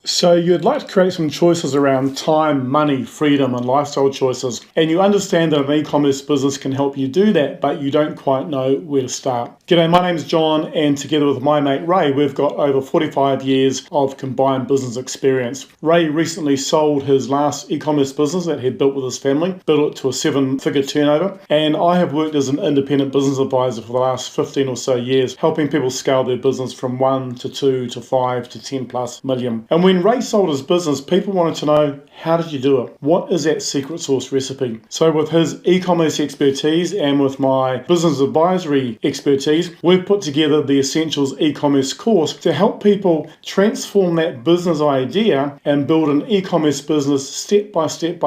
So you'd like to create some choices around time, money, freedom, and lifestyle choices. And you understand that an e-commerce business can help you do that, but you don't quite know where to start. G'day, my name's John, and together with my mate Ray, we've got over 45 years of combined business experience. Ray recently sold his last e-commerce business that he'd built with his family, built it to a 7-figure turnover. And I have worked as an independent business advisor for the last 15 or so years, helping people scale their business from 1 to 2 to 5 to 10 plus million. And when Ray sold his business, people wanted to know, how did you do it? What is that secret sauce recipe? So with his e-commerce expertise and with my business advisory expertise, we've put together the Essentials Ecommerce Course to help people transform that business idea and build an e-commerce business step by step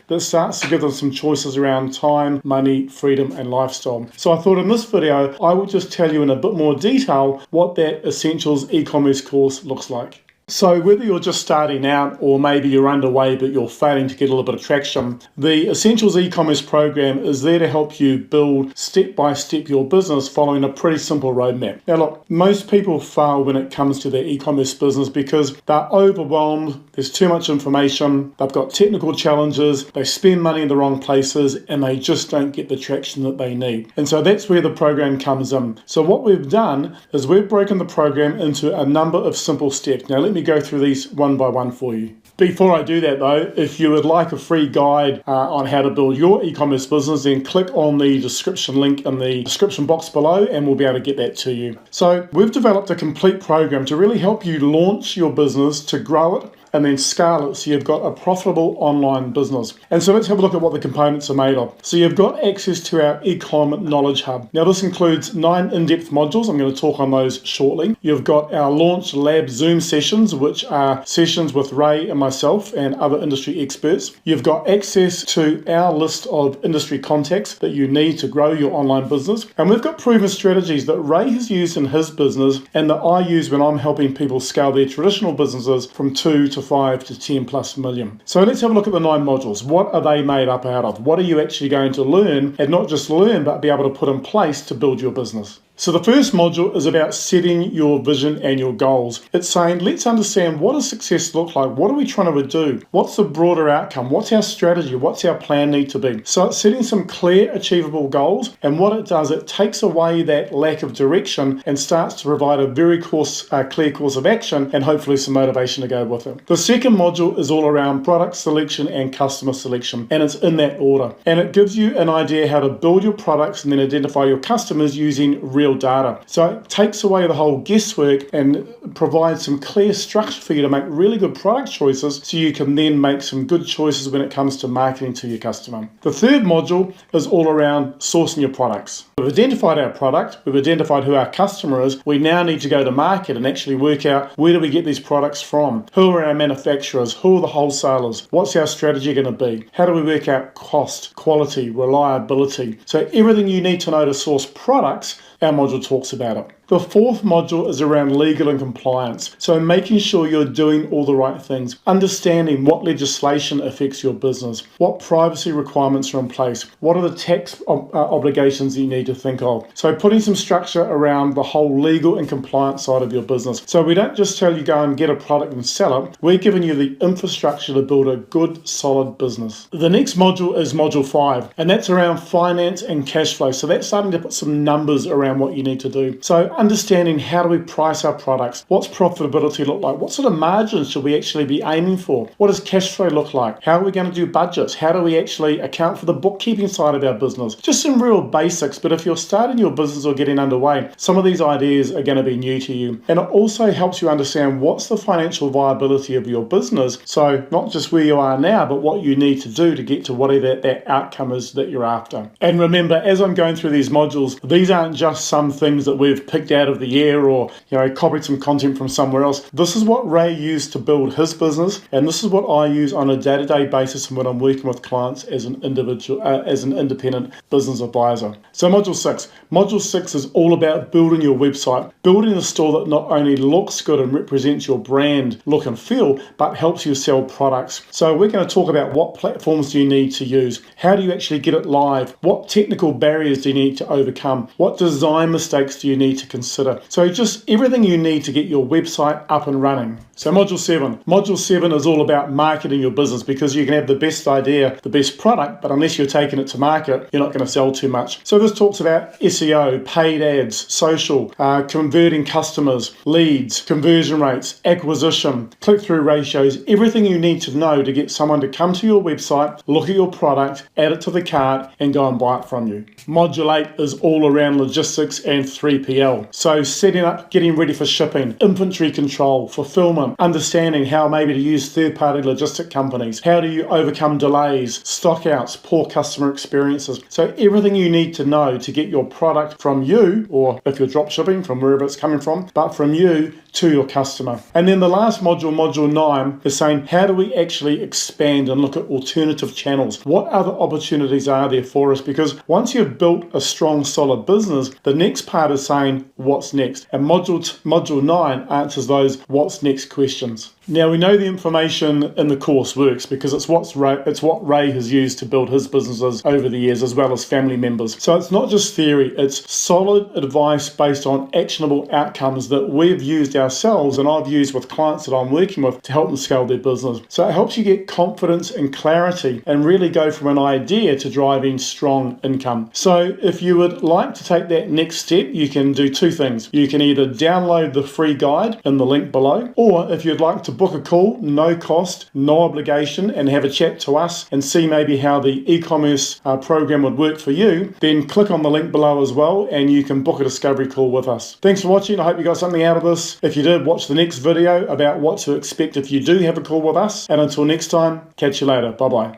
that starts to give them some choices around time, money, freedom, and lifestyle. So I thought in this video, I would just tell you in a bit more detail what that Essentials Ecommerce Course looks like. So whether you're just starting out or maybe you're underway but you're failing to get a little bit of traction, the Essentials e-commerce program is there to help you build step by step your business following a pretty simple roadmap. Now look, most people fail when it comes to their e-commerce business because they're overwhelmed, there's too much information, they've got technical challenges, they spend money in the wrong places, and they just don't get the traction that they need. And so that's where the program comes in. So what we've done is we've broken the program into a number of simple steps. Now let me go through these one by one for you. Before I do that though, if you would like a free guide on how to build your e-commerce business, then click on the description link in the description box below and we'll be able to get that to you. So we've developed a complete program to really help you launch your business, to grow it, and then scale it so you've got a profitable online business. And so let's have a look at what the components are made of. So you've got access to our Ecom Knowledge Hub. Now this includes 9 in-depth modules. I'm going to talk on those shortly. You've got our Launch Lab Zoom sessions, which are sessions with Ray and myself and other industry experts. You've got access to our list of industry contacts that you need to grow your online business. And we've got proven strategies that Ray has used in his business and that I use when I'm helping people scale their traditional businesses from 2 to 5 to 10 plus million. So let's have a look at the 9 modules. What are they made up out of? What are you actually going to learn, and not just learn, but be able to put in place to build your business? So the first module is about setting your vision and your goals. It's saying, let's understand, what does success look like? What are we trying to do? What's the broader outcome? What's our strategy? What's our plan need to be? So it's setting some clear, achievable goals. And what it does, it takes away that lack of direction and starts to provide a very clear course of action and hopefully some motivation to go with it. The second module is all around product selection and customer selection. And it's in that order. And it gives you an idea how to build your products and then identify your customers using real data. So it takes away the whole guesswork and provides some clear structure for you to make really good product choices so you can then make some good choices when it comes to marketing to your customer. The third module is all around sourcing your products. We've identified our product, we've identified who our customer is. We now need to go to market and actually work out, where do we get these products from? Who are our manufacturers? Who are the wholesalers? What's our strategy going to be? How do we work out cost, quality, reliability? So everything you need to know to source products, our module talks about it. The fourth module is around legal and compliance. So making sure you're doing all the right things, understanding what legislation affects your business, what privacy requirements are in place, what are the tax obligations you need to think of. So putting some structure around the whole legal and compliance side of your business. So we don't just tell you go and get a product and sell it. We're giving you the infrastructure to build a good, solid business. The next module is module 5, and that's around finance and cash flow. So that's starting to put some numbers around what you need to do. So understanding, how do we price our products? What's profitability look like? What sort of margins should we actually be aiming for? What does cash flow look like? How are we going to do budgets? How do we actually account for the bookkeeping side of our business? Just some real basics, but if you're starting your business or getting underway, some of these ideas are going to be new to you. And it also helps you understand what's the financial viability of your business. So not just where you are now, but what you need to do to get to whatever that outcome is that you're after. And remember, as I'm going through these modules, these aren't just some things that we've picked out of the air or copied some content from somewhere else. This is what Ray used to build his business, and this is what I use on a day-to-day basis when I'm working with clients as an individual, as an independent business advisor. So module 6. Module 6 is all about building your website, building a store that not only looks good and represents your brand look and feel, but helps you sell products. So we're going to talk about what platforms do you need to use, how do you actually get it live, what technical barriers do you need to overcome, what design mistakes do you need to consider. So just everything you need to get your website up and running. So Module 7. Module 7 is all about marketing your business, because you can have the best idea, the best product, but unless you're taking it to market, you're not going to sell too much. So this talks about SEO, paid ads, social, converting customers, leads, conversion rates, acquisition, click-through ratios, everything you need to know to get someone to come to your website, look at your product, add it to the cart, and go and buy it from you. Module 8 is all around logistics and 3PL. So setting up, getting ready for shipping, inventory control, fulfillment, understanding how maybe to use third-party logistic companies, how do you overcome delays, stockouts, poor customer experiences. So everything you need to know to get your product from you, or if you're drop shipping, from wherever it's coming from, but from you to your customer. And then the last module, Module 9, is saying how do we actually expand and look at alternative channels? What other opportunities are there for us? Because once you've built a strong, solid business, the next part is saying what's next. And Module 9 answers those what's next questions. Now, we know the information in the course works because it's what Ray has used to build his businesses over the years, as well as family members. So it's not just theory, it's solid advice based on actionable outcomes that we've used ourselves and I've used with clients that I'm working with to help them scale their business. So it helps you get confidence and clarity and really go from an idea to driving strong income. So if you would like to take that next step, you can do two things. You can either download the free guide in the link below, or if you'd like to book a call, no cost, no obligation, and have a chat to us and see maybe how the e-commerce program would work for you, then click on the link below as well and you can book a discovery call with us. Thanks for watching. I hope you got something out of this. If you did, watch the next video about what to expect if you do have a call with us. And until next time, catch you later. Bye-bye.